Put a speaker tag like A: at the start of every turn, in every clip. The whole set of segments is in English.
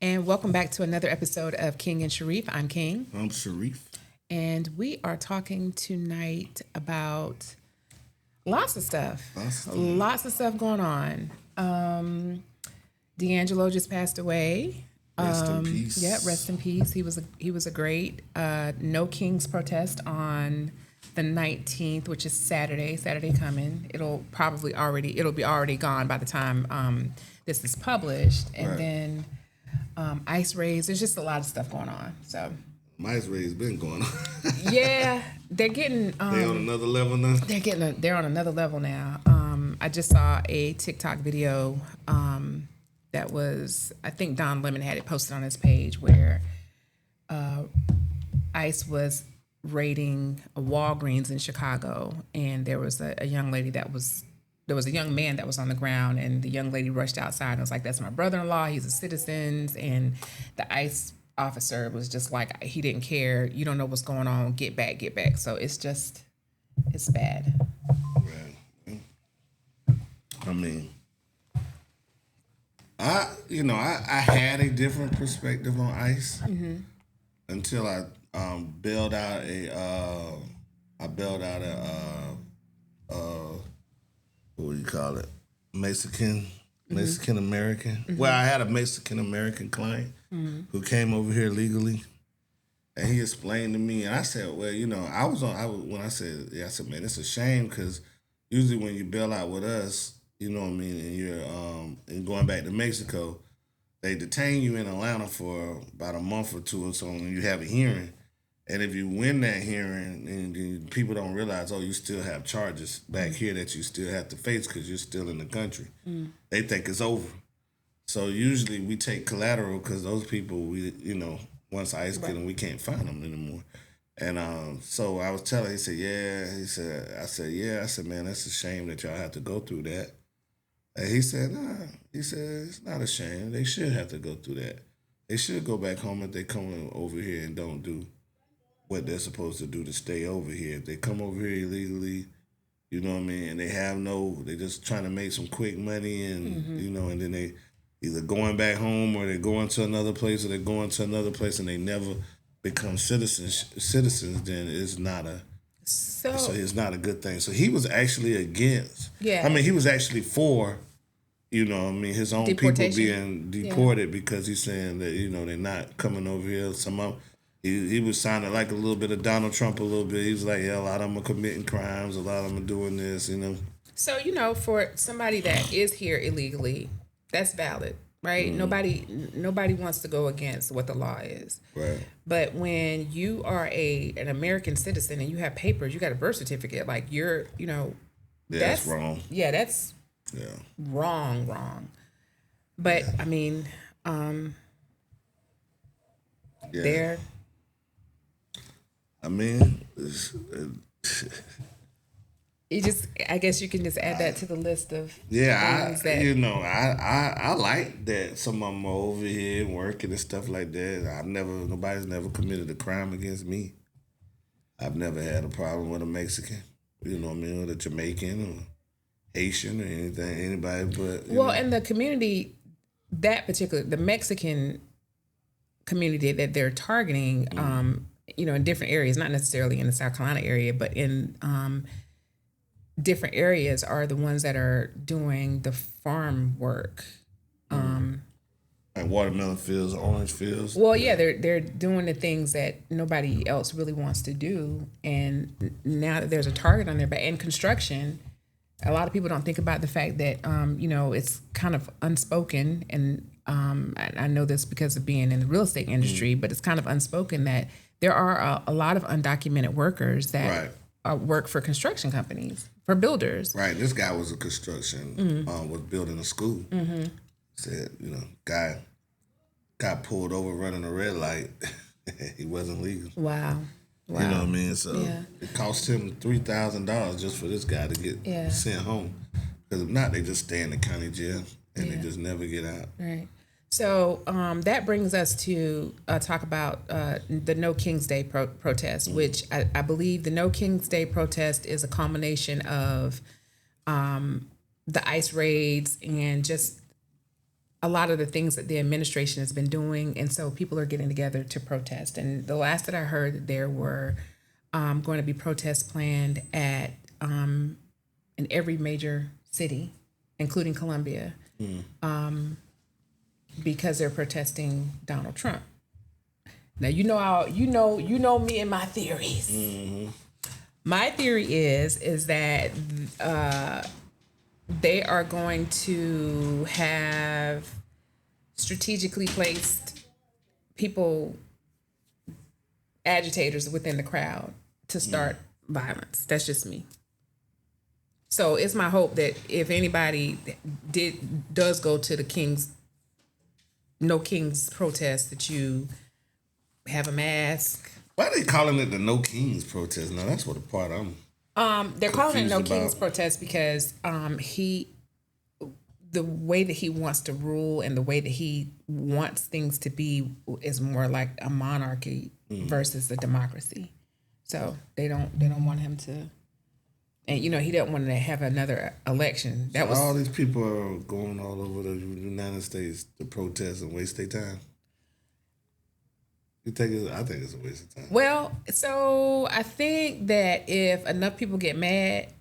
A: And welcome back to another episode of King and Sharif. I'm King.
B: I'm Sharif.
A: And we are talking tonight about lots of stuff. Lots of stuff going on. D'Angelo just passed away.
B: Rest in peace.
A: Yeah, rest in peace. He was a great No Kings protest on the 19th, which is Saturday coming. It'll be already gone by the time this is published. And
B: Right.
A: then ice raids. There's just a lot of stuff going on. So
B: Ice raid's been going on.
A: yeah, they're getting
B: They on another level now.
A: they're on another level now. I just saw a TikTok video that was, I think Don Lemon had it posted on his page, where ICE was raiding a Walgreens in Chicago, and there was a young lady there was a young man that was on the ground, and the young lady rushed outside and was like, "That's my brother-in-law. He's a citizen." And the ICE officer was just like, he didn't care. You don't know what's going on. Get back, get back. So it's bad.
B: Right. I mean, I had a different perspective on ICE until I bailed out a what do you call it? Mexican American. Well, I had a Mexican American client who came over here legally, and he explained to me, and I said, well, when I said, man, it's a shame, because usually when you bail out with us, you know what I mean, and you're and going back to Mexico, they detain you in Atlanta for about a month or two or so, and you have a hearing. And if you win that hearing, and people don't realize, you still have charges back here that you still have to face because you're still in the country. They think it's over. So usually we take collateral, because those people, once ICE get them, we can't find them anymore. And so I was telling, he said, yeah. I said, man, that's a shame that y'all have to go through that. And he said, nah. He said, it's not a shame. They should have to go through that. They should go back home if they come over here and don't do what they're supposed to do to stay over here. If they come over here illegally, you know what I mean, and they're just trying to make some quick money, and and then they either going back home, or they're going to another place, and they never become citizens, then it's not it's not a good thing. So he was actually against. Yeah. I mean, he was actually for, his own people being deported, because he's saying that, they're not coming over here. He was sounding like a little bit of Donald Trump a little bit. He was like, yeah, a lot of them are committing crimes, a lot of them are doing this,
A: So, for somebody that is here illegally, that's valid, right? Nobody wants to go against what the law is.
B: Right.
A: But when you are an American citizen and you have papers, you got a birth certificate, like you're,
B: that's wrong.
A: Yeah, that's wrong. But I mean, they're.
B: I mean,
A: I guess you can just add that to the list of
B: things
A: that
B: I like that some of them are over here working and stuff like that. Nobody's never committed a crime against me. I've never had a problem with a Mexican, or a Jamaican or Haitian or anybody. But
A: and the community, the Mexican community that they're targeting, in different areas, not necessarily in the South Carolina area, but in different areas, are the ones that are doing the farm work.
B: Like watermelon fields, orange fields.
A: Well, yeah, they're doing the things that nobody else really wants to do, and now that there's a target on their back. And construction, a lot of people don't think about the fact that it's kind of unspoken, and I know this because of being in the real estate industry, but it's kind of unspoken that there are a lot of undocumented workers that work for construction companies, for builders.
B: Right. This guy was a construction, was building a school. Said, guy got pulled over running a red light. He wasn't legal.
A: Wow.
B: You know what I mean? So it cost him $3,000 just for this guy to get sent home. Because if not, they just stay in the county jail and they just never get out.
A: Right. So that brings us to talk about the No King's Day protest, which I believe the No King's Day protest is a culmination of the ICE raids and just a lot of the things that the administration has been doing, and so people are getting together to protest. And the last that I heard, there were going to be protests planned at in every major city, including Columbia, because they're protesting Donald Trump. Now you know me and my theories. Mm-hmm. My theory is that they are going to have strategically placed people, agitators within the crowd to start violence. That's just me. So it's my hope that if anybody does go to the No Kings protest, that you have a mask.
B: Why are they calling it the No Kings protest? Now that's what the part
A: they're calling it No Kings
B: about.
A: protest because the way that he wants to rule and the way that he wants things to be is more like a monarchy versus a democracy. So they don't want him to, and he didn't want to have another election. That was
B: all these people are going all over the United States to protest and waste their time. I think it's a waste of time.
A: Well, so I think that if enough people get mad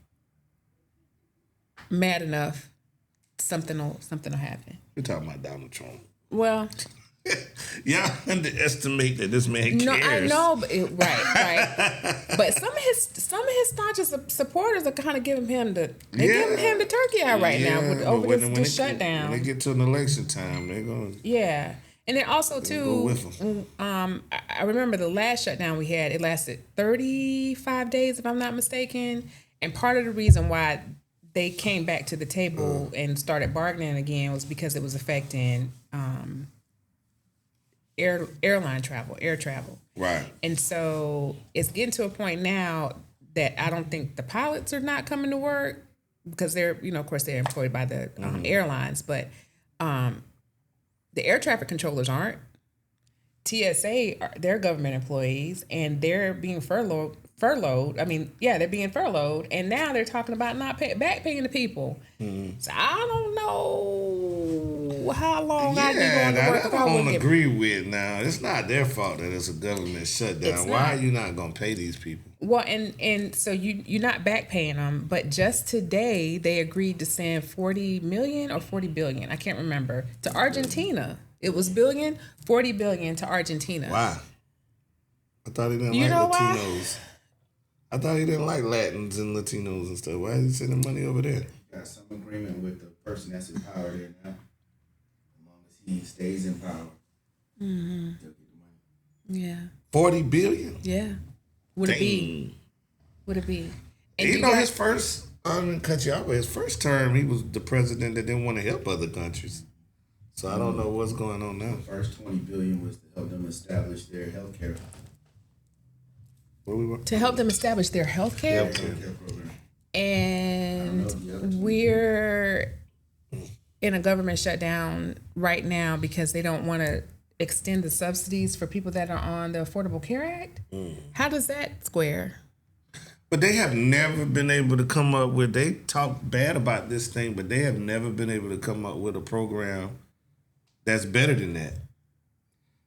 A: enough, something will happen.
B: You're talking about Donald Trump.
A: Well,
B: y'all underestimate that this man cares.
A: No, I know, but right. But some of his staunchest supporters are kind of giving him the turkey eye right now over this shutdown.
B: When they get to an election time, they're going.
A: Yeah. And then also too, I remember the last shutdown we had. It lasted 35 days, if I'm not mistaken. And part of the reason why they came back to the table and started bargaining again was because it was affecting air travel.
B: Right.
A: And so it's getting to a point now that I don't think the pilots are not coming to work because they're, of course, they're employed by the airlines, but the air traffic controllers aren't. TSA, they're government employees, and they're being furloughed. I mean, yeah, they're being furloughed, and now they're talking about not back paying the people. So I don't know how long I'd be going to work.
B: I don't agree with now. It's not their fault that it's a government shutdown. Why are you not going to pay these people?
A: Well, and so you're not back paying them, but just today they agreed to send $40 million or $40 billion, I can't remember, to Argentina. It was billion, $40 billion to Argentina.
B: Why? I thought he didn't like Latinos. I thought he didn't like Latins and Latinos and stuff. Why is he sending money over there?
C: Got some agreement with the person that's in power there now. As long as he stays in power, he'll get the money.
A: Yeah.
B: $40 billion?
A: Yeah. Would it be? And
B: his first, I didn't cut you off, but his first term, he was the president that didn't want to help other countries. So I don't know what's going on now.
C: The first $20 billion was to help them establish their healthcare.
A: To help them establish their healthcare
C: program.
A: And we're in a government shutdown right now because they don't want to extend the subsidies for people that are on the Affordable Care Act. How does that square?
B: But they have never been able to come up with, they talk bad about this thing, but they have never been able to come up with a program that's better than that.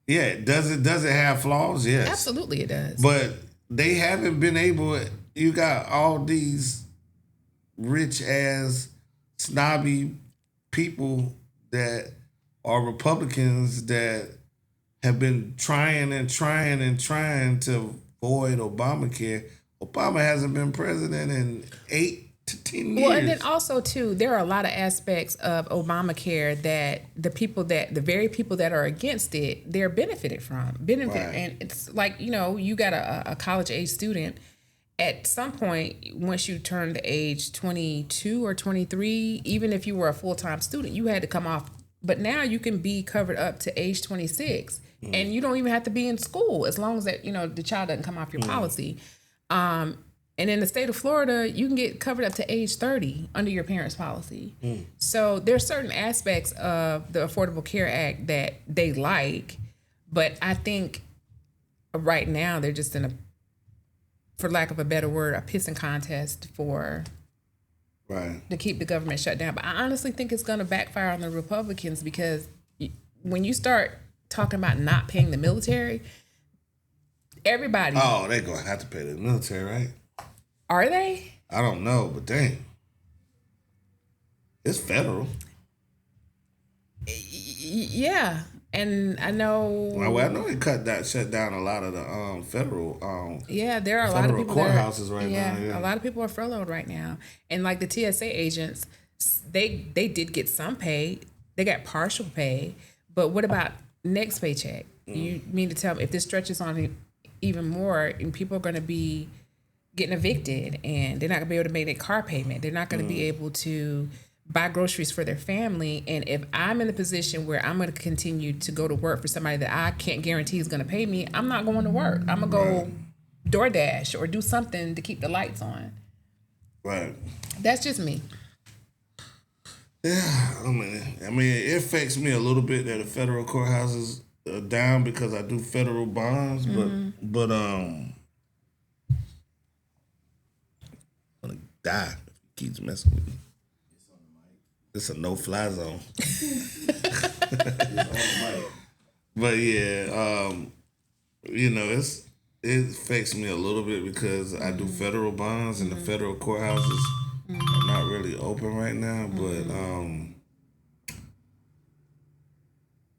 B: Yeah, does it have flaws? Yes.
A: Absolutely it does.
B: But they haven't been able, you got all these rich ass snobby people that are Republicans that have been trying to avoid Obamacare. Obama hasn't been president in 8 to 10 years.
A: Well, and then also too, there are a lot of aspects of Obamacare that the very people that are against it, they're benefited from. Right. And it's like, you got a college age student. At some point, once you turn to age 22 or 23, even if you were a full-time student, you had to come off. But now you can be covered up to age 26, and you don't even have to be in school as long as that the child doesn't come off your policy. And in the state of Florida, you can get covered up to age 30 under your parents' policy. So there's certain aspects of the Affordable Care Act that they like, but I think right now they're just in for lack of a better word, a pissing contest for
B: Right.
A: to keep the government shut down. But I honestly think it's going to backfire on the Republicans because when you start talking about not paying the military, everybody.
B: Oh, they're going to have to pay the military, right?
A: Are they?
B: I don't know, but dang. It's federal.
A: Yeah. And I know.
B: Well, I know they shut down a lot of the federal.
A: Yeah, there are a lot of people.
B: Courthouses right now.
A: Yeah, a lot of people are furloughed right now, and like the TSA agents, they did get some pay. They got partial pay, but what about next paycheck? You mean to tell me if this stretches on even more, and people are going to be getting evicted, and they're not going to be able to make their car payment. They're not going to be able to buy groceries for their family. And if I'm in the position where I'm going to continue to go to work for somebody that I can't guarantee is going to pay me, I'm not going to work. I'm going to go DoorDash or do something to keep the lights on.
B: Right.
A: That's just me.
B: Yeah, I mean, it affects me a little bit that the federal courthouses are down because I do federal bonds, but I'm gonna die if he keeps messing with me. It's a no-fly zone. But yeah, it affects me a little bit because I do federal bonds and the federal courthouses are not really open right now. But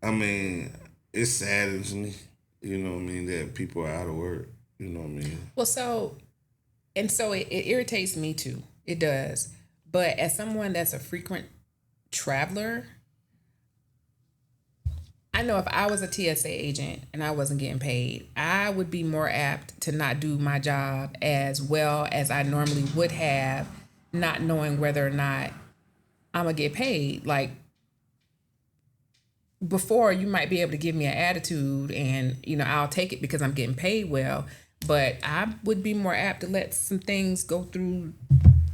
B: I mean, it saddens me, you know what I mean, that people are out of work. You know what I mean?
A: Well, so it irritates me too. It does. But as someone that's a frequent traveler, I know if I was a TSA agent and I wasn't getting paid, I would be more apt to not do my job as well as I normally would have, not knowing whether or not I'm gonna get paid. Like before, you might be able to give me an attitude and I'll take it because I'm getting paid well, but I would be more apt to let some things go through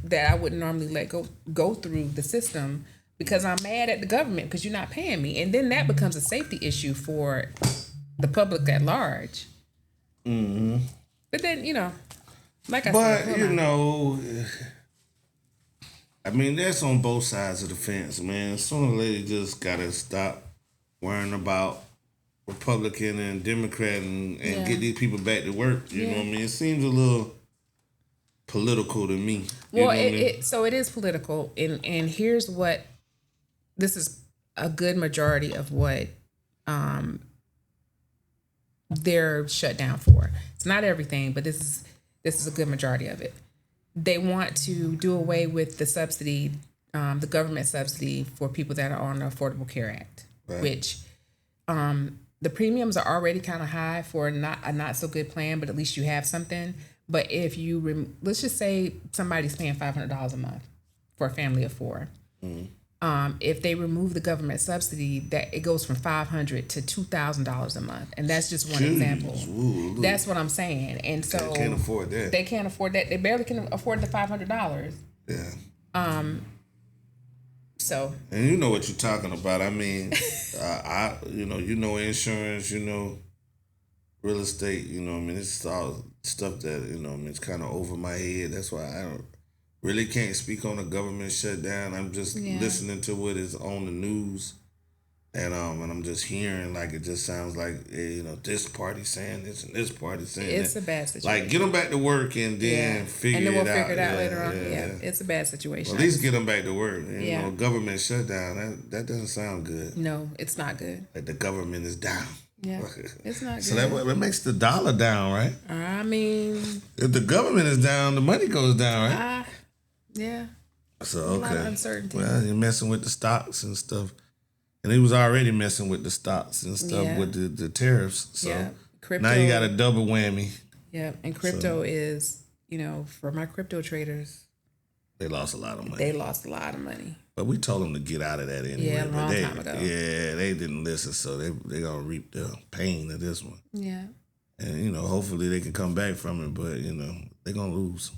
A: that I wouldn't normally let go through the system because I'm mad at the government because you're not paying me. And then that becomes a safety issue for the public at large. Mm-hmm. But then, like I said.
B: I mean, that's on both sides of the fence, man. Sooner or later, you just got to stop worrying about Republican and Democrat and get these people back to work. You know what I mean? It seems a little political to me.
A: Well, so it is political, and here's what this is a good majority of what they're shut down for. It's not everything, but this is a good majority of it. They want to do away with the subsidy, the government subsidy for people that are on the Affordable Care Act, which the premiums are already kind of high for a not so good plan, but at least you have something. But if you let's just say somebody's paying $500 a month for a family of four. Mm-hmm. If they remove the government subsidy, that it goes from $500 to $2,000 a month, and that's just one example. Ooh, that's what I'm saying. And so
B: they can't afford that.
A: They can't afford that. They barely can afford the $500.
B: Yeah.
A: So.
B: And you know what you're talking about. I mean, insurance, real estate. I mean, it's all stuff that it's kind of over my head. That's why I really can't speak on the government shutdown. I'm just listening to what is on the news, and I'm just hearing like it just sounds like this party saying this and this party saying that.
A: It's a bad situation.
B: Like get them back to work and then figure it out.
A: And then we'll figure it out later on. Yeah, it's a bad situation.
B: Well, at least get them back to work. Government shutdown. That doesn't sound good.
A: No, it's not good.
B: Like the government is down.
A: Yeah, it's not good.
B: So that makes the dollar down, right?
A: I mean,
B: if the government is down, the money goes down, right?
A: Yeah.
B: So
A: okay. A lot of uncertainty.
B: Well, you're messing with the stocks and stuff, and he was already messing with the stocks and stuff with the tariffs. So crypto, now you got a double whammy.
A: Yeah, and crypto is for my crypto traders,
B: they lost a lot of money.
A: They lost a lot of money.
B: But we told them to get out of that anyway.
A: Yeah, a long time ago.
B: Yeah, they didn't listen, so they're gonna reap the pain of this one.
A: Yeah.
B: And hopefully they can come back from it, but they're gonna lose.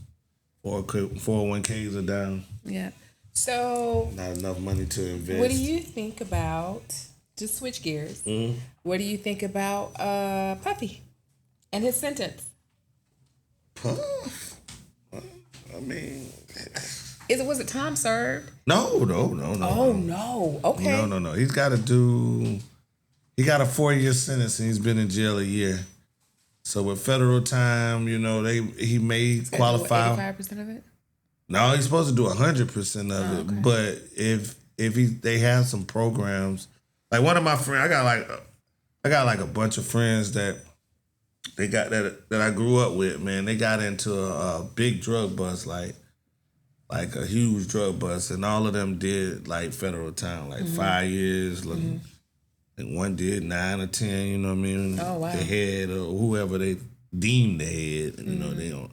B: 401ks are down.
A: Yeah. So
B: not enough money to invest.
A: What do you think about? Just switch gears. Mm-hmm. What do you think about Puffy and his sentence?
B: Puff. I mean,
A: Was it time served?
B: No.
A: Oh no. Okay.
B: No. He got a 4-year sentence and he's been in jail a year. So with federal time, he may qualify.
A: 85% of it.
B: No, he's supposed to do 100% of it.
A: Okay.
B: But if they have some programs, like one of my friends, I got like a bunch of friends that they got that I grew up with. Man, they got into a big drug bust, like a huge drug bust, and all of them did like federal time, like 5 years. And one did 9 or 10. You know what I mean?
A: Oh wow.
B: The head or whoever they deemed the head. They don't.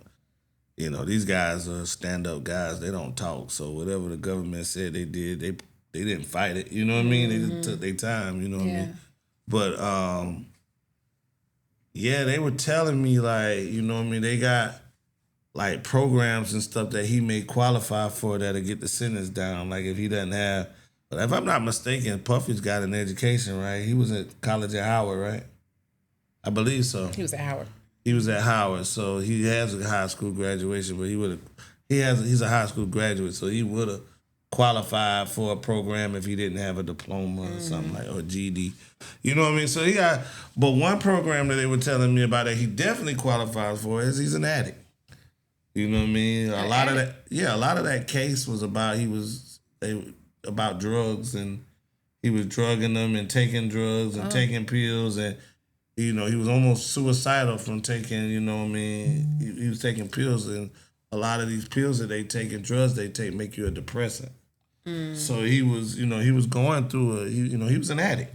B: These guys are stand-up guys. They don't talk. So whatever the government said they did, they didn't fight it. You know what I mean? They just took their time. You know what I mean? But they were telling me like, they got like programs and stuff that he may qualify for that'll get the sentence down. Like if he doesn't have, but if I'm not mistaken, Puffy's got an education, right? He was at college at Howard, right? I believe so.
A: He was at Howard.
B: He was at Howard, so he has a high school graduation, but he's a high school graduate, so he would have qualified for a program if he didn't have a diploma or something or GD. You know what I mean? So but one program that they were telling me about that he definitely qualifies for is he's an addict. You know what I mean? A lot of that case was about about drugs, and he was drugging them and taking drugs and taking pills, and he was almost suicidal from taking, he was taking pills, and a lot of these pills that they take and drugs they take make you a depressant. So he was, he was going through he was an addict.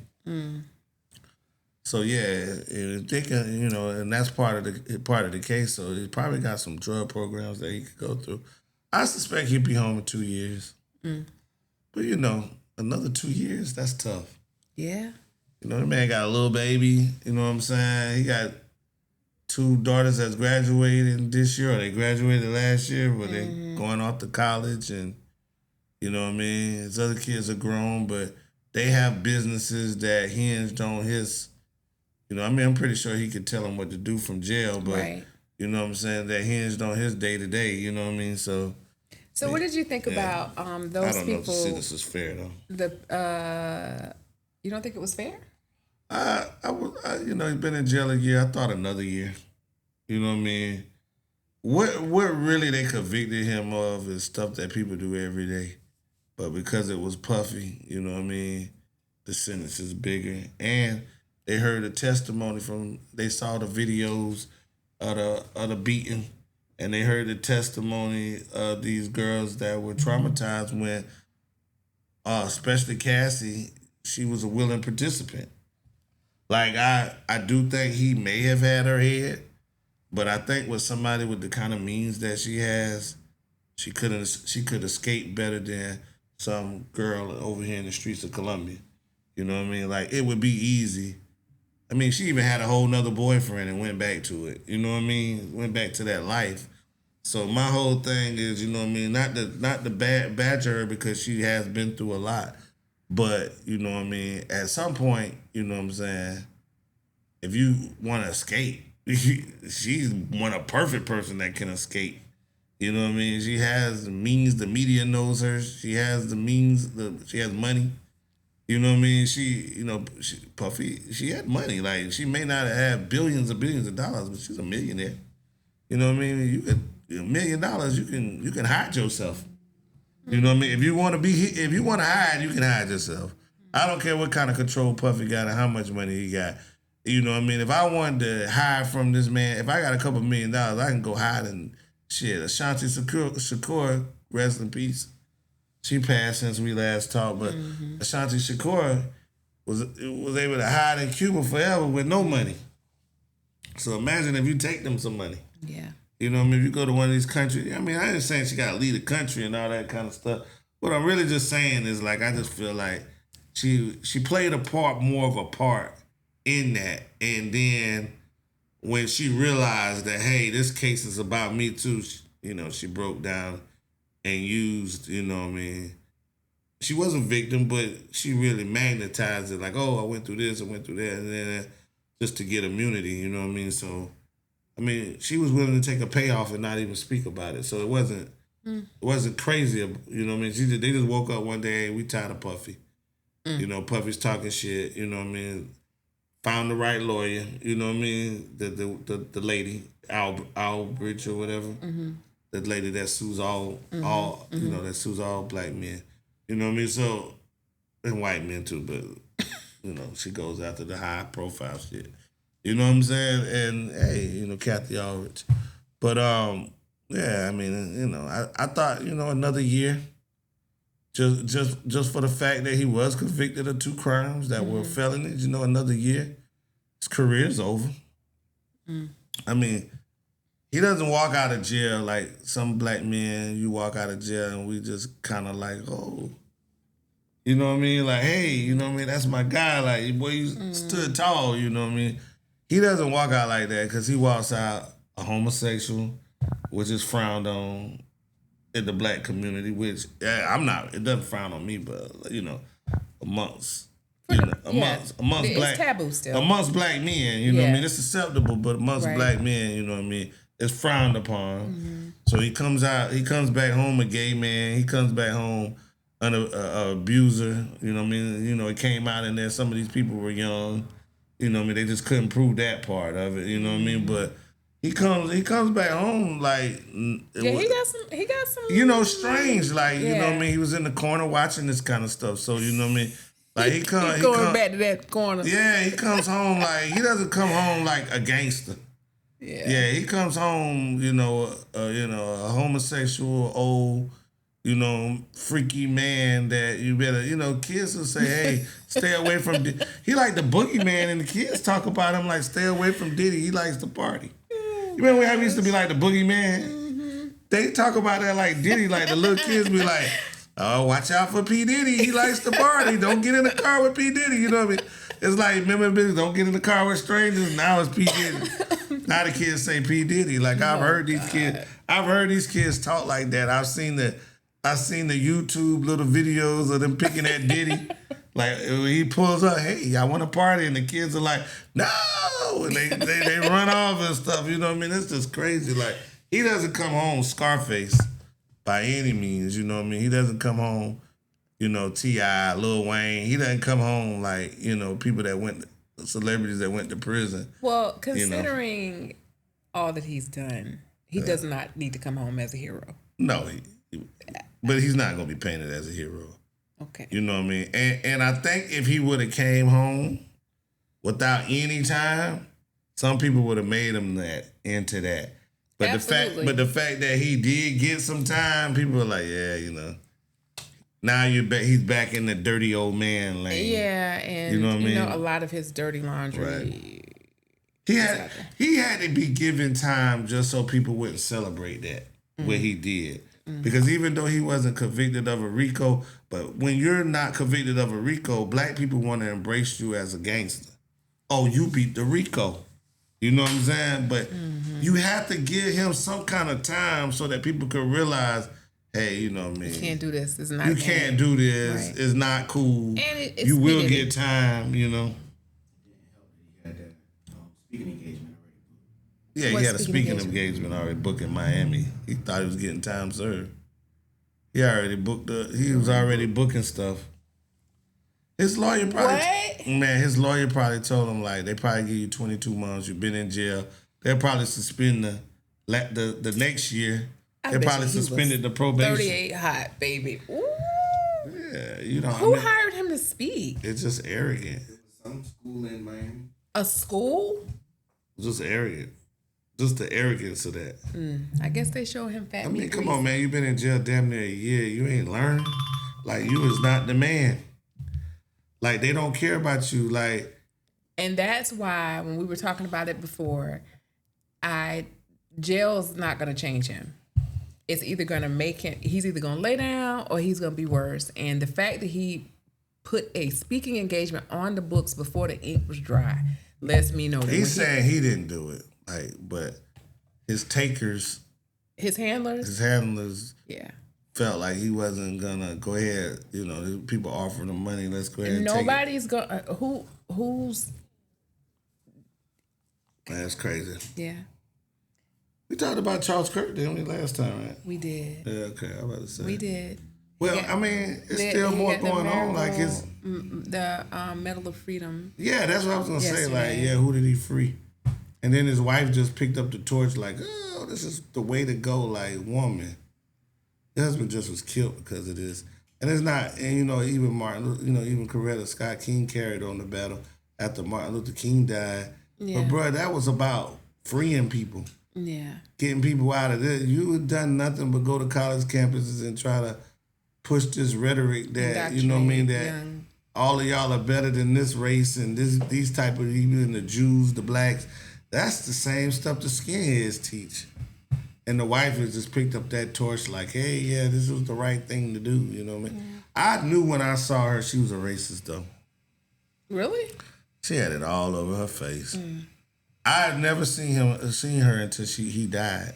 B: So they can, and that's part of the case. So he probably got some drug programs that he could go through. I suspect he'd be home in 2 years. But another 2 years, that's tough.
A: Yeah.
B: The man got a little baby, you know what I'm saying? He got 2 daughters that's graduating this year, or they graduated last year, but they going off to college, and you know what I mean? His other kids are grown, but they have businesses that hinged on his, I'm pretty sure he could tell them what to do from jail, but you know what I'm saying? That hinged on his day to day, you know what I mean? So
A: what did you think about those
B: I don't
A: people?
B: know if this is fair though.
A: You don't think it was fair?
B: He's been in jail a year. I thought another year. You know what I mean? What really they convicted him of is stuff that people do every day. But because it was Puffy, you know what I mean, the sentence is bigger. And they heard a testimony they saw the videos of the beating, and they heard the testimony of these girls that were traumatized when, especially Cassie, she was a willing participant. Like, I do think he may have had her head, but I think with somebody with the kind of means that she has, she could escape better than some girl over here in the streets of Columbia. You know what I mean? Like, it would be easy. I mean, she even had a whole nother boyfriend and went back to it. You know what I mean? Went back to that life. So my whole thing is, you know what I mean, not the badger her because she has been through a lot. But, you know what I mean, at some point, you know what I'm saying, if you want to escape, she's a perfect person that can escape. You know what I mean? She has the means, the media knows her. She has the means, she has money. You know what I mean? Puffy, she had money. Like, she may not have billions of dollars, but she's a millionaire. You know what I mean? You could, $1 million, you can hide yourself. You know what I mean? If you want to hide, you can hide yourself. I don't care what kind of control Puffy got and how much money he got. You know what I mean? If I wanted to hide from this man, if I got a couple $1 million, I can go hide and shit. Ashanti Shakur, rest in peace. She passed since we last talked, but Ashanti Shakur was able to hide in Cuba forever with no money. So imagine if you take them some money.
A: Yeah.
B: You know what I mean? If you go to one of these countries, I mean, I ain't saying she got to lead the country and all that kind of stuff. What I'm really just saying is, like, I just feel like she played more of a part in that. And then when she realized that, hey, this case is about me too, she broke down and used, you know what I mean? She wasn't victim, but she really magnetized it. Like, oh, I went through this, I went through that, and then just to get immunity, you know what I mean? So, I mean, she was willing to take a payoff and not even speak about it. So it wasn't It wasn't crazy, you know what I mean? They just woke up one day, hey, we tired of Puffy. You know, Puffy's talking shit, you know what I mean? Found the right lawyer, you know what I mean? The lady, Albridge or whatever. The lady that sues all you know, that sues all black men. You know what I mean? So, and white men too, but you know, she goes after the high profile shit. You know what I'm saying? And hey, you know, Kathy Aldrich. But yeah, I mean, you know, I thought, you know, another year. Just for the fact that he was convicted of 2 crimes that were felonies, you know, another year, his career's over. I mean, he doesn't walk out of jail like some black men. You walk out of jail and we just kind of like, oh, you know what I mean? Like, hey, you know what I mean? That's my guy. Like, boy, you stood tall, you know what I mean? He doesn't walk out like that because he walks out a homosexual, which is frowned on in the black community, which I'm not. It doesn't frown on me, but you know, amongst
A: it's
B: black
A: taboo still.
B: Amongst black men, you know what I mean. It's acceptable, but amongst black men, you know what I mean, it's frowned upon. So he comes back home a gay man. He comes back home an abuser. You know what I mean. You know, it came out in there. Some of these people were young. You know what I mean. They just couldn't prove that part of it. You know what I mean, but. He comes back home like
A: he got some
B: you know, strange, like you know what I mean. He was in the corner watching this kind of stuff, so you know what I mean. Like he comes
A: back to that corner.
B: Yeah, he comes home like he doesn't come home like a gangster. Yeah, he comes home, you know, a homosexual, old, you know, freaky man that you better, you know, kids will say, hey, stay away from. He like the boogeyman, and the kids talk about him like, stay away from Diddy. He likes to party. You remember how he used to be like the boogeyman? They talk about that like Diddy, like the little kids be like, oh, watch out for P. Diddy. He likes to party. Don't get in the car with P. Diddy. You know what I mean? It's like, remember, bitch, don't get in the car with strangers. Now it's P. Diddy. Now the kids say P. Diddy. Like I've heard these kids talk like that. I've seen the YouTube little videos of them picking at Diddy. Like he pulls up, hey, I want to party, and the kids are like, no, and they run off and stuff. You know what I mean? It's just crazy. Like he doesn't come home Scarface by any means. You know what I mean? He doesn't come home, you know, T.I., Lil Wayne. He doesn't come home like, you know, celebrities that went to prison.
A: Well, considering all that he's done, he does not need to come home as a hero.
B: No, but he's not gonna be painted as a hero.
A: Okay.
B: You know what I mean? And I think if he would have came home without any time, some people would have made him into that. But
A: Absolutely.
B: the fact that he did get some time, people are like, yeah, you know. Now he's back in the dirty old man lane.
A: Yeah, and
B: you know what I mean?
A: A lot of his dirty laundry.
B: Right. He had to be given time just so people wouldn't celebrate that what he did. Because even though he wasn't convicted of a RICO, but when you're not convicted of a RICO, black people want to embrace you as a gangster. Oh, you beat the RICO. You know what I'm saying? But you have to give him some kind of time so that people can realize, hey, you know what I mean?
A: You can't do this. It's not.
B: You can't do this. Right. It's not cool.
A: And
B: you will get time, you know.
C: He had that speaking engagement already.
B: Yeah, he had a speaking engagement already booked in Miami. He thought he was getting time served. He was already booking stuff. His lawyer probably told him, like, they probably give you 22 months. You've been in jail. They'll probably suspend the next year. They probably suspended the probation.
A: 38 hot, baby. Ooh.
B: Yeah, you know.
A: Who hired him to speak?
B: It's just arrogant.
C: Some school in Miami.
A: A school?
B: Just arrogant. Just the arrogance of that.
A: I guess they show him fat.
B: I mean, come on, man. You've been in jail damn near a year. You ain't learned. Like, you is not the man. Like, they don't care about you. Like,
A: and that's why when we were talking about it before, jail's not going to change him. It's either going to make him, he's either going to lay down or he's going to be worse. And the fact that he put a speaking engagement on the books before the ink was dry lets me know that
B: he's saying he didn't do it. Like, but his takers,
A: his handlers,
B: yeah, felt like he wasn't gonna go ahead. You know, people offering him money. Let's go ahead. And
A: nobody's gonna. Who's?
B: That's crazy.
A: Yeah.
B: We talked about Charles Kirk, didn't we, last time, right?
A: We did.
B: Yeah, okay, I was about to say.
A: We did.
B: Well, I mean, it's still more going on. Like it's
A: the Medal of Freedom.
B: Yeah, that's what I was gonna say. Like,
A: yesterday.
B: yeah, who did he free? And then his wife just picked up the torch, like, oh, this is the way to go. Like, woman, the husband just was killed because of this, and it's not. And even Martin, even Coretta Scott King carried on the battle after Martin Luther King died.
A: Yeah.
B: But bro, that was about freeing people.
A: Yeah.
B: Getting people out of this. You had done nothing but go to college campuses and try to push this rhetoric that, you know what I mean, that all of y'all are better than this race and these type of, even the Jews, the blacks. That's the same stuff the skinheads teach. And the wife has just picked up that torch like, hey, yeah, this was the right thing to do, you know what I mean? I knew when I saw her she was a racist, though.
A: Really?
B: She had it all over her face. I had never seen her until he died.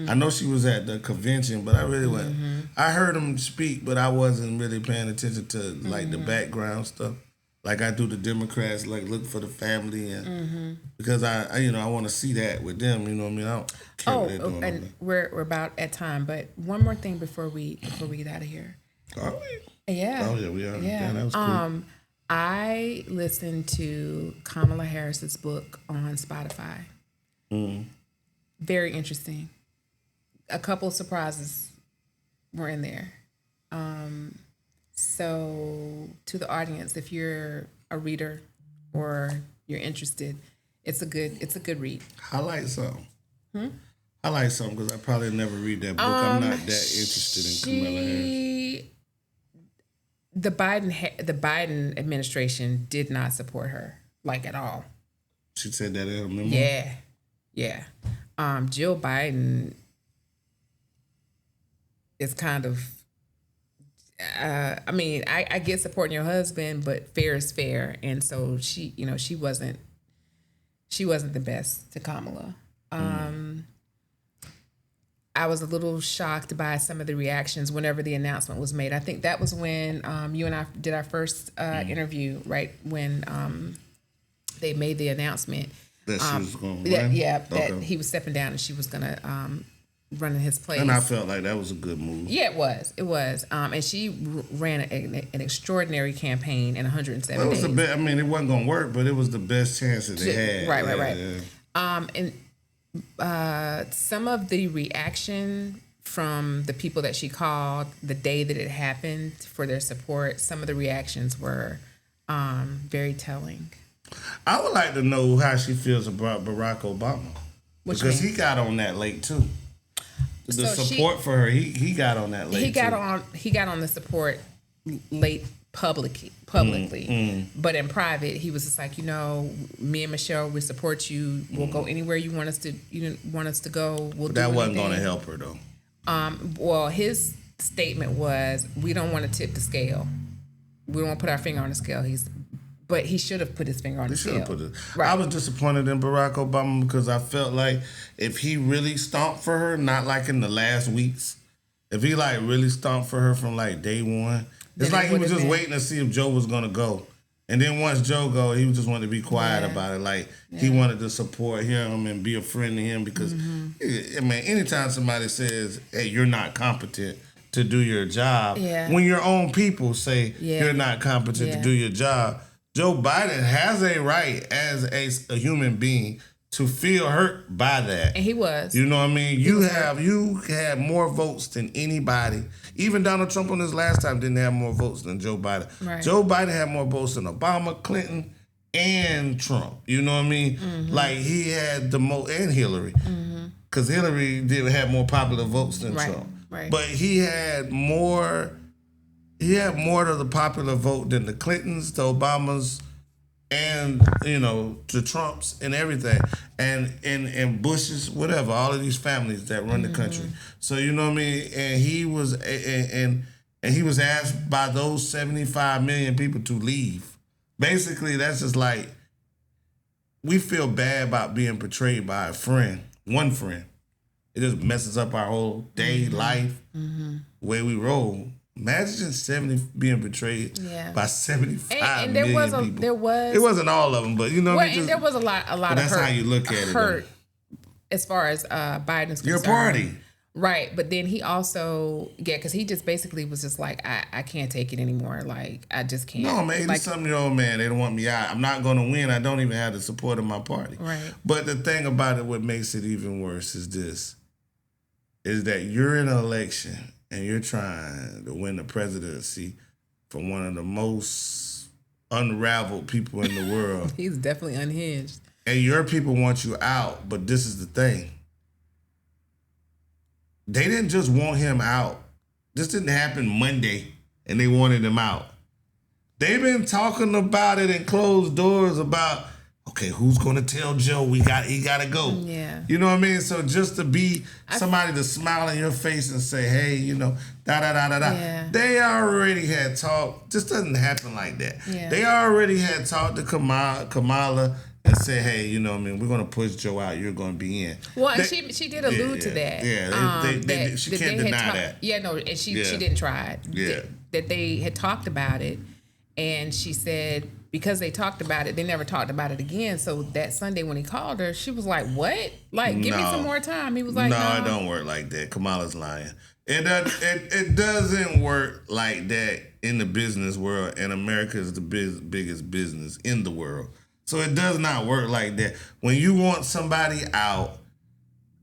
B: I know she was at the convention, but I really wasn't. I heard him speak, but I wasn't really paying attention to like the background stuff. Like I do the Democrats, like look for the family, and because I want to see that with them. You know what I mean? I don't care what they're doing.
A: And we're about at time, but one more thing before we get out of here.
B: Are we?
A: Yeah.
B: Oh yeah, we are.
A: Yeah.
B: That was cool.
A: I listened to Kamala Harris's book on Spotify. Very interesting. A couple of surprises were in there. So to the audience, if you're a reader or you're interested, it's a good read.
B: Highlight something. Highlight something because I probably never read that book. I'm not that interested in Kamala Harris.
A: The Biden administration did not support her, like at all.
B: She said that in a memo?
A: Yeah. Jill Biden is kind of, I get supporting your husband, but fair is fair. And so she wasn't the best to Kamala. I was a little shocked by some of the reactions whenever the announcement was made. I think that was when you and I did our first interview, right? When they made the announcement.
B: That she was going to run?
A: That he was stepping down and she was going to run in his place.
B: And I felt like that was a good move.
A: Yeah, it was. And she ran an extraordinary campaign in 107 days.
B: It wasn't going to work, but it was the best chance that they had.
A: Right.
B: Yeah.
A: And some of the reaction from the people that she called the day that it happened for their support, some of the reactions were very telling.
B: I would like to know how she feels about Barack Obama. Because he got on that late too. The support for her, he got on that late too.
A: He got on the support late publicly. But in private, he was just like, me and Michelle, we support you. We'll go anywhere you want us to go. We'll do
B: that wasn't
A: anything.
B: going to help her though.
A: Well, his statement was, we don't want to tip the scale. We don't want to put our finger on the scale. But he should have put his finger on the scale. Right.
B: I was disappointed in Barack Obama because I felt like if he really stomped for her, not like in the last weeks, if he like really stomped for her from like day one, it's like he was just waiting to see if Joe was gonna go. And then once Joe go, he just wanted to be quiet about it. Like he wanted to support him and be a friend to him because anytime somebody says, hey, you're not competent to do your job, when your own people say you're not competent to do your job, Joe Biden has a right as a human being to feel hurt by that.
A: And he was.
B: You know what I mean? You had more votes than anybody. Even Donald Trump on his last time didn't have more votes than Joe Biden. Right. Joe Biden had more votes than Obama, Clinton, and Trump. You know what I mean? Like he had the most, and Hillary. Because Hillary did have more popular votes than Trump.
A: Right.
B: But he had more of the popular vote than the Clintons, the Obamas, and the Trumps and everything, and Bushes, whatever, all of these families that run the country. So you know what I mean. And he was and he was asked by those 75 million people to leave. Basically, that's just like we feel bad about being portrayed by one friend. It just messes up our whole day, life, way we roll. Imagine being betrayed by 75 million people. It wasn't all of them, but you know what I mean?
A: And there was a lot of
B: that's
A: hurt,
B: how you look at
A: hurt, as far as Biden's concerned.
B: Your party.
A: Right, but then he also, because he just basically was just like, I can't take it anymore. Like, I just can't.
B: No, I'm an 80-something-year-old man. They don't want me out. I'm not going to win. I don't even have the support of my party.
A: Right.
B: But the thing about it, what makes it even worse is this, is that you're in an election and you're trying to win the presidency from one of the most unraveled people in the world.
A: He's definitely unhinged.
B: And your people want you out, but this is the thing. They didn't just want him out. This didn't happen Monday and they wanted him out. They've been talking about it in closed doors about, okay, who's going to tell Joe he got to go?
A: Yeah.
B: You know what I mean? So just to be somebody to smile in your face and say, hey, da-da-da-da-da.
A: Yeah.
B: They already had talked. This doesn't happen like that.
A: Yeah.
B: They already had talked to Kamala and said, hey, we're going to push Joe out. You're going to be in.
A: Well, she did allude to that.
B: Yeah, she can't deny that.
A: Yeah, no, and she didn't try it.
B: Yeah.
A: That they had talked about it, and she said because they talked about it, they never talked about it again. So that Sunday when he called her, she was like, what? Like, give me some more time. He was like, no.
B: It don't work like that. Kamala's lying. It doesn't work like that in the business world, and America is the biggest business in the world. So it does not work like that. When you want somebody out,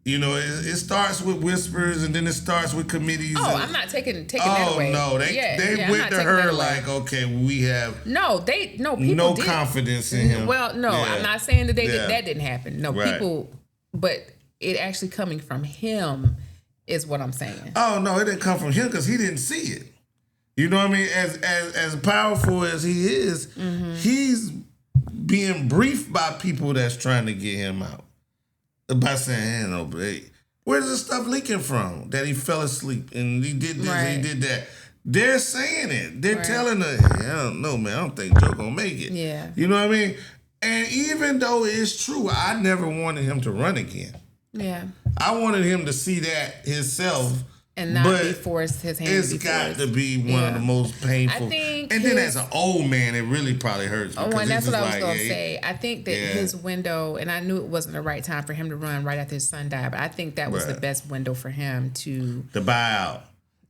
B: it starts with whispers and then it starts with committees.
A: Oh, I'm not taking that away.
B: Oh no, they went to her like, okay, we have
A: people
B: no
A: did.
B: Confidence in him.
A: Well, no,
B: Yeah.
A: I'm not saying that that didn't happen. No,
B: Right.
A: people, but it actually coming from him is what I'm saying.
B: Oh no, it didn't come from him because he didn't see it. You know what I mean? As powerful as he is, he's being briefed by people that's trying to get him out. By saying, where's the stuff leaking from? That he fell asleep and he did this and he did that. They're saying it. They're telling her, hey, I don't know, man. I don't think Joe gonna make it.
A: Yeah.
B: You know what I mean? And even though it's true, I never wanted him to run again.
A: Yeah.
B: I wanted him to see that himself.
A: And not be forced, his hands
B: It's got to be one of the most painful.
A: I think
B: and then as an old man, it really probably hurts.
A: Oh, and that's what I was going to say. I think that his window, and I knew it wasn't the right time for him to run right after his son died, but I think that was the best window for him to
B: buy out.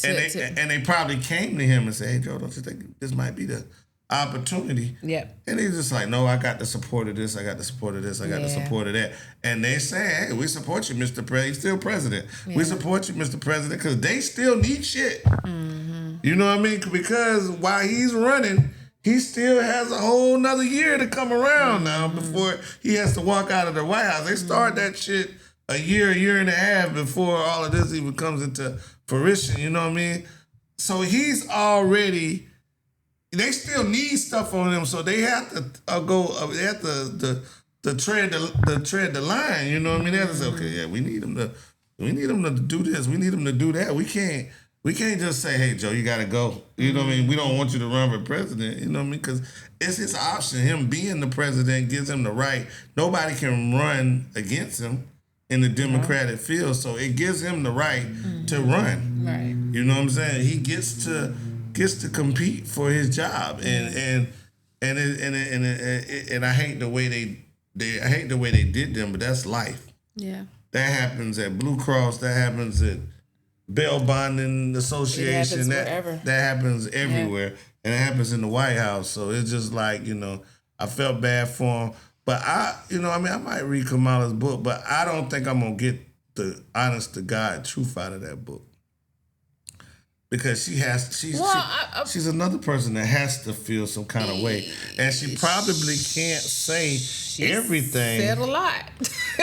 B: And they probably came to him and said, hey, Joe, don't you think this might be the opportunity?
A: Yep.
B: And he's just like, no, I got the support of this, I got the support of this, I got the support of that. And they say, hey, we support you, Mr. President. He's still president. Yeah. We support you, Mr. President, because they still need shit. Mm-hmm. You know what I mean? Because while he's running, he still has a whole nother year to come around now before he has to walk out of the White House. They start that shit a year and a half before all of this even comes into fruition. You know what I mean? So he's already... They still need stuff on them, so they have to They have to tread the line. You know what I mean? They have to say, okay, yeah, we need them to do this. We need them to do that. We can't just say, hey, Joe, you got to go. You know what I mean? We don't want you to run for president. You know what I mean? Because it's his option. Him being the president gives him the right. Nobody can run against him in the Democratic field, so it gives him the right to run.
A: Right.
B: You know what I'm saying? He gets to compete for his job, and I hate the way they did them, but that's life.
A: Yeah,
B: that happens at Blue Cross. That happens at Bail Bonding Association. That happens everywhere, and it happens in the White House. So it's just like I felt bad for him, but I might read Kamala's book, but I don't think I'm gonna get the honest to God truth out of that book. Because she's another person that has to feel some kind of way, and she probably can't say everything.
A: Said a lot.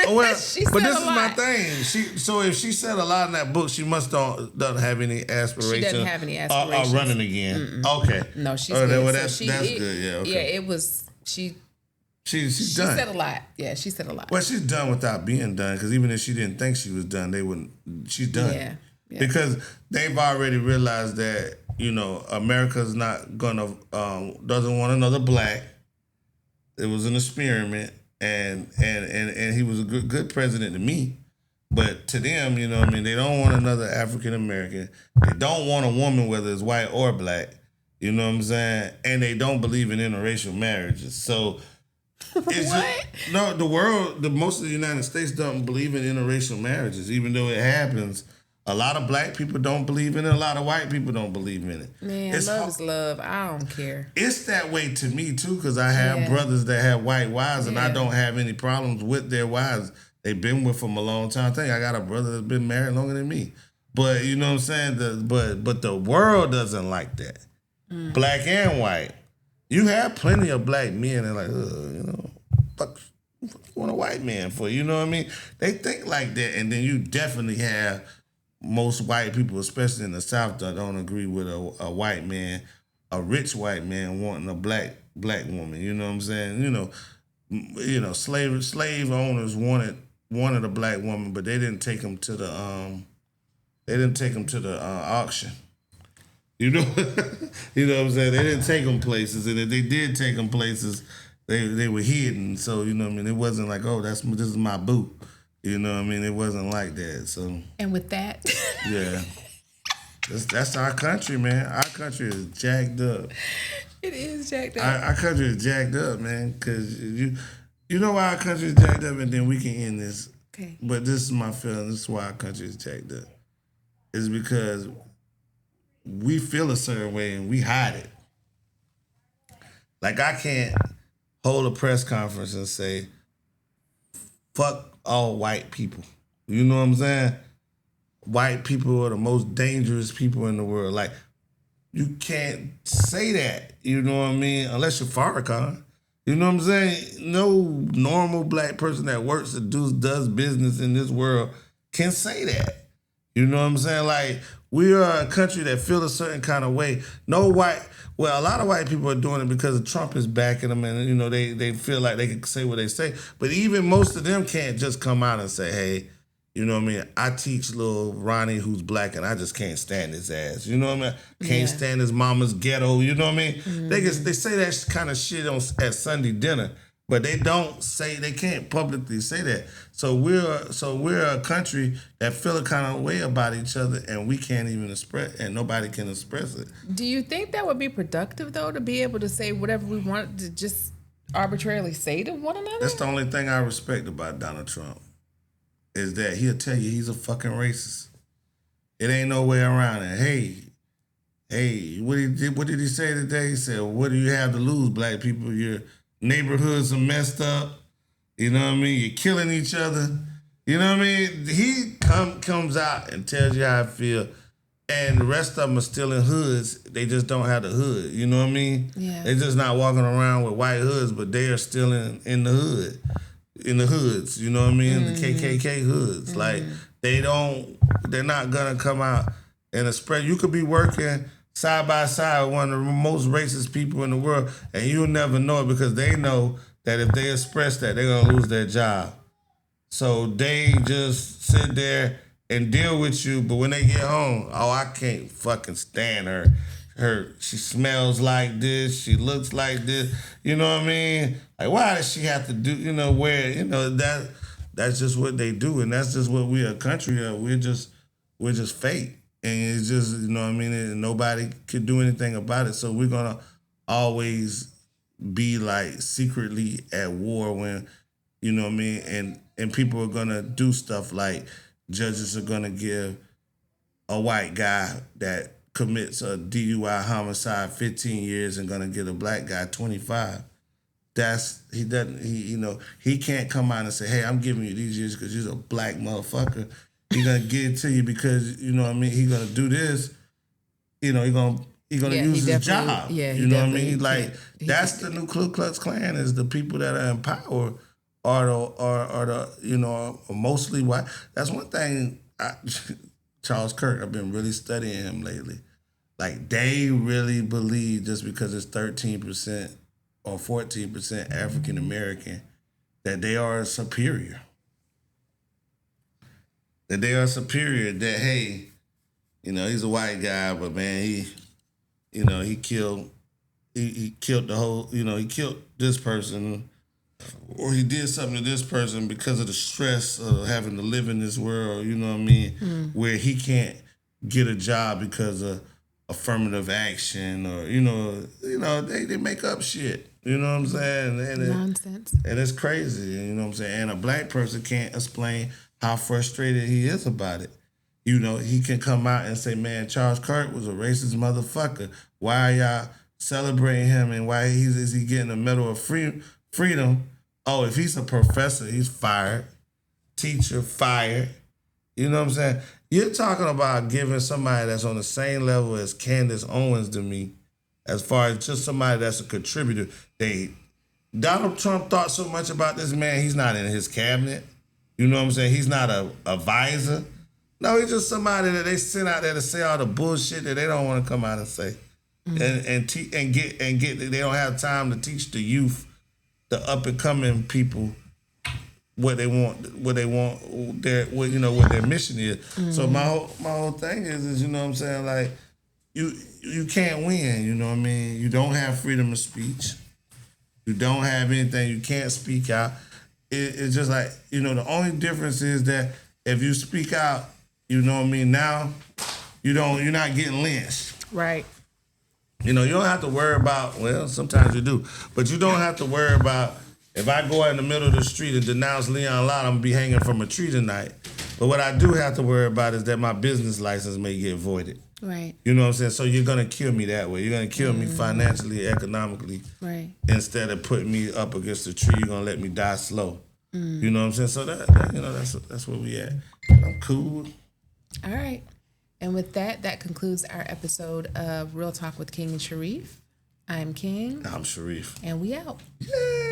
B: Well,
A: she
B: but
A: said
B: this
A: a
B: is
A: lot.
B: my thing. So if she said a lot in that book, she must don't have any aspirations.
A: She doesn't have any aspirations.
B: Or running again. Mm-mm. Okay.
A: No, she's good.
B: Well, that's good. Yeah. Okay.
A: Yeah, it was she
B: She's done.
A: She said a lot. Yeah, she said a lot.
B: Well, she's done without being done. Because even if she didn't think she was done, they wouldn't. She's done.
A: Yeah. Yeah.
B: Because they've already realized that America's not gonna doesn't want another black. It was an experiment, and he was a good president to me, but to them, they don't want another African American. They don't want a woman, whether it's white or black. You know what I'm saying? And they don't believe in interracial marriages. So
A: What?
B: The world, most of the United States don't believe in interracial marriages, even though it happens. A lot of black people don't believe in it. A lot of white people don't believe in it.
A: Man, love is love. I don't care.
B: It's that way to me too, because I have brothers that have white wives, and I don't have any problems with their wives. They've been with them a long time. I think I got a brother that's been married longer than me. But you know what I'm saying? But the world doesn't like that. Black and white. You have plenty of black men that are like, you know, fuck you want a white man for? You know what I mean? They think like that, and then you definitely have most white people, especially in the South, that don't agree with a white man, a rich white man wanting a black woman. You know what I'm saying? You know, slave owners wanted a black woman, but they didn't take them to the auction. You know, you know what I'm saying? They didn't take them places, and if they did take them places, they were hidden. So you know what I mean? It wasn't like, oh, this is my boo. You know what I mean? It wasn't like that. So
A: and with that,
B: yeah, that's our country, man. Our country is jacked up.
A: It is jacked up.
B: Our country is jacked up, man. Because you know why our country is jacked up, and then we can end this.
A: Okay.
B: But this is my feeling. This is why our country is jacked up. It's because we feel a certain way and we hide it. Like I can't hold a press conference and say, fuck all white people. You know what I'm saying? White people are the most dangerous people in the world. Like, you can't say that, you know what I mean? Unless you're Farrakhan. You know what I'm saying? No normal black person that works and does business in this world can say that. You know what I'm saying? Like, we are a country that feel a certain kind of way. A lot of white people are doing it because Trump is backing them, and you know they feel like they can say what they say. But even most of them can't just come out and say, "Hey, you know what I mean? I teach little Ronnie who's black, and I just can't stand his ass." You know what I mean? Can't stand his mama's ghetto. You know what I mean? Mm-hmm. They say that kind of shit at Sunday dinner, but they can't publicly say that. So we're a country that feel a kind of way about each other, and we can't even express, and nobody can express it.
A: Do you think that would be productive though, to be able to say whatever we want to just arbitrarily say to one another?
B: That's the only thing I respect about Donald Trump, is that he'll tell you he's a fucking racist. It ain't no way around it. Hey, what did he say today? He said, "What do you have to lose, black people? Your neighborhoods are messed up. You know what I mean? You're killing each other." You know what I mean? He comes out and tells you how I feel. And the rest of them are still in hoods. They just don't have the hood. You know what I mean?
A: Yeah.
B: They're just not walking around with white hoods, but they are still in the hood. In the hoods, you know what I mean? Mm-hmm. The KKK hoods. Mm-hmm. Like, they're not gonna come out and express. You could be working side by side with one of the most racist people in the world, and you'll never know it, because they know that if they express that, they're gonna lose their job. So they just sit there and deal with you, but when they get home, oh, I can't fucking stand her. She smells like this, she looks like this, you know what I mean? Like, why does she have to do, that's just what they do, and that's just what we a country of. We're just fake. And it's just, you know what I mean, and nobody could do anything about it. So we're gonna always be like secretly at war when, you know what I mean, and people are gonna do stuff like judges are gonna give a white guy that commits a DUI homicide 15 years and gonna get a black guy 25. He can't come out and say, "Hey, I'm giving you these years because you're a black motherfucker." He's gonna get it to you because, you know what I mean, he's gonna do this, you know, he's gonna use his job.
A: Yeah,
B: you know what I mean? Like, that's the new Ku Klux Klan, is the people that are in power are the you know, mostly white. That's one thing Charles Kirk, I've been really studying him lately. Like, they really believe just because it's 13% or 14% African American that they are superior. That they are superior, that, hey, you know, he's a white guy, but man, he killed the whole, you know, he killed this person, or he did something to this person because of the stress of having to live in this world, you know what I mean, where he can't get a job because of affirmative action, or, you know, they make up shit. You know what I'm saying?
A: Nonsense.
B: And it's crazy. You know what I'm saying? And a black person can't explain how frustrated he is about it. You know, he can come out and say, man, Charles Kirk was a racist motherfucker. Why are y'all celebrating him, and why is he getting a medal of freedom? Oh, if he's a professor, he's fired. Teacher, fired. You know what I'm saying? You're talking about giving somebody that's on the same level as Candace Owens to me, as far as just somebody that's a contributor. Donald Trump thought so much about this man, he's not in his cabinet. You know what I'm saying? He's not a advisor. No, he's just somebody that they sent out there to say all the bullshit that they don't want to come out and say. And get they don't have time to teach the youth, the up and coming people, what their mission is. So my whole thing is you know what I'm saying, like you can't win, you know what I mean? You don't have freedom of speech. You don't have anything, you can't speak out. It's just like, you know, the only difference is that if you speak out, you know what I mean, now you're not getting lynched.
A: Right.
B: You know, you don't have to worry about, well, sometimes you do, but you don't have to worry about, if I go out in the middle of the street and denounce Leon Lott, I'm going to be hanging from a tree tonight. But what I do have to worry about is that my business license may get voided.
A: Right.
B: You know what I'm saying? So you're going to kill me that way. You're going to kill me financially, economically.
A: Right.
B: Instead of putting me up against the tree, you're going to let me die slow. You know what I'm saying? So that you know, that's where we at. I'm cool.
A: All right. And with that concludes our episode of Real Talk with King and Sharif. I'm King.
B: I'm Sharif.
A: And we out.
B: Yeah.